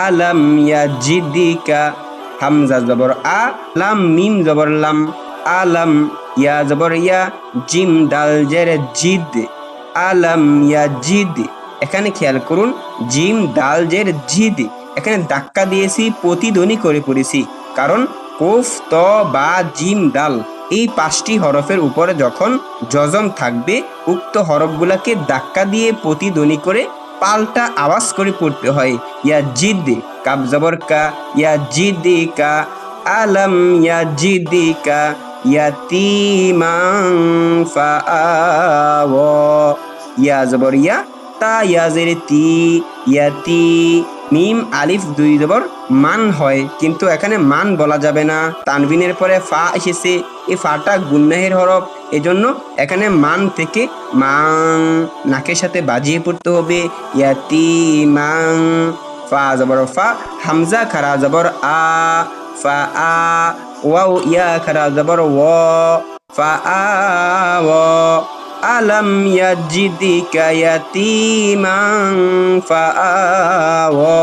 আলাম ইয়াজিদিকা, হামজা জবর আ, লাম মিম জবর লাম, আলাম, ইয়া জবর ইয়া, জিম দাল জের জিদ, আলাম ইয়াজিদ। এখানে খেয়াল করুন, জিম দাল জের জিদ, এখানে ধাক্কা দিয়েছি, প্রতিধ্বনি করে পড়েছি। কারণ কফ, ত, বা, জিম, দাল এই 5টি হরফের উপরে যখন জজম থাকবে, উক্ত হরফগুলাকে ধাক্কা দিয়ে প্রতিধ্বনি করে পাল্টা আওয়াজ করে পড়তে হয়। ইয়া জিদ, কাব জবর কা, ইয়া জিদিকা, আলাম ইয়া জিদিকা ইয়াতিমান ফাআওয়া, ইয়া জবর ইয়া, তা ইয়া জের তি, ইয়াতি, মিম আলিফ 2 জবর মান হয়, কিন্তু এখানে মান বলা যাবে না, তানবিনের পরে ফা এসেছে, এই ফাটা গুন্নাহের হরফ, এজন্য এখানে মান থেকে মাং নাকের সাথে বাজিয়ে পড়তে হবে। ইয়াতিমাং, ফা জবর ফা, হামজা খারা জবর আ, ফা আ, ওয়াও ইয়া খারা জবর ওয়া, ফা আ ওয়া, আলাম ইয়াজিদিকা ইয়াতিমান ফাআওয়া।